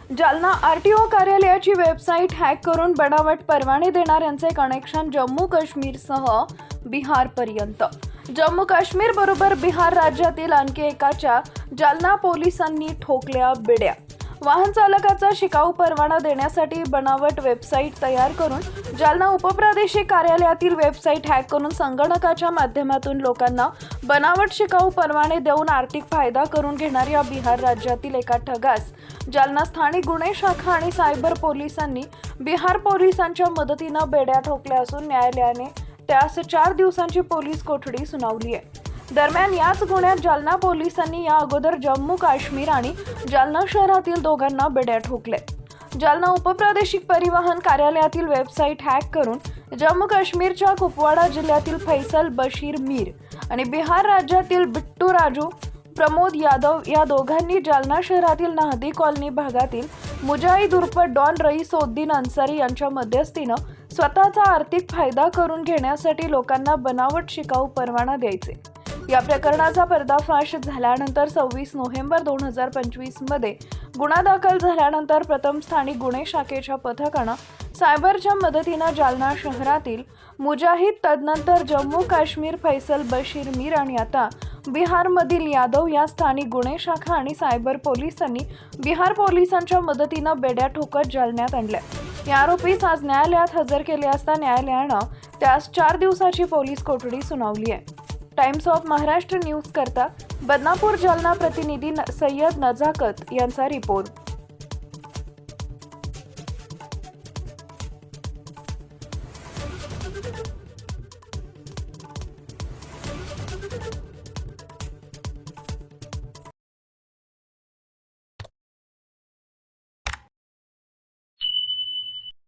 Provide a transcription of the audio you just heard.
Jalna RTO कार्यालयाची website hack करून बनावट परवाने देणाऱ्यांचे कनेक्शन जम्मू काश्मीरसह बिहारपर्यंत। जम्मू काश्मीर बरोबर बिहार राज्यातील आणखी एकाच्या जालना पोलिसांनी ठोकल्या बेड्या। वाहन चालकाचा शिकाऊ परवाना देण्यासाठी बनावट वेबसाईट तयार करून जालना उपप्रादेशिक कार्यालयातील वेबसाईट हॅक करून संगणकाच्या माध्यमातून लोकांना बनावट शिकाऊ परवाने देऊन आर्थिक फायदा करून घेणाऱ्या बिहार राज्यातील एका ठगास जालना स्थानिक गुन्हे शाखा आणि सायबर पोलिसांनी बिहार पोलिसांच्या मदतीने बेड्या ठोकल्या असून न्यायालयाने त्यास 4 दिवसांची पोलीस कोठडी सुनावली आहे। दरम्यान याच गुन्ह्यात जालना पोलिसांनी या अगोदर जम्मू काश्मीर आणि जालना शहरातील दोघांना बेड्या ठोकले। जालना उपप्रादेशिक परिवहन कार्यालयातील वेबसाईट हॅक करून जम्मू काश्मीरच्या कुपवाडा जिल्ह्यातील फैसल बशीर मीर आणि बिहार राज्यातील बिट्टू राजू प्रमोद यादव या दोघांनी जालना शहरातील नाहदी कॉलनी भागातील मुजाहिद उर्फ डॉन रईसउद्दीन अन्सारी यांच्या मध्यस्थीने स्वतःचा आर्थिक फायदा करून घेण्यासाठी लोकांना बनावट शिकाऊ परवाना द्यायचे। या प्रकरणाचा पर्दाफाश झाल्यानंतर 26 नोव्हेंबर 2025 मध्ये गुन्हा दाखल झाल्यानंतर प्रथम स्थानिक गुन्हे शाखेच्या पथकाने सायबरच्या मदतीने जालना शहरातील मुजाहिद, तदनंतर जम्मू काश्मीर फैसल बशीर मीर आणि आता बिहारमधील यादव या स्थानिक गुन्हे शाखा आणि सायबर पोलिसांनी बिहार पोलिसांच्या मदतीने बेड्या ठोकत जालन्यात आणल्या। या आरोपीस आज न्यायालयात हजर केले असता न्यायालयाने त्यास 4 दिवसाची पोलीस कोठडी सुनावली आहे। टाइम्स ऑफ महाराष्ट्र न्यूज करता बदनापूर जालना प्रतिनिधी सय्यद नजाकत यांचा रिपोर्ट।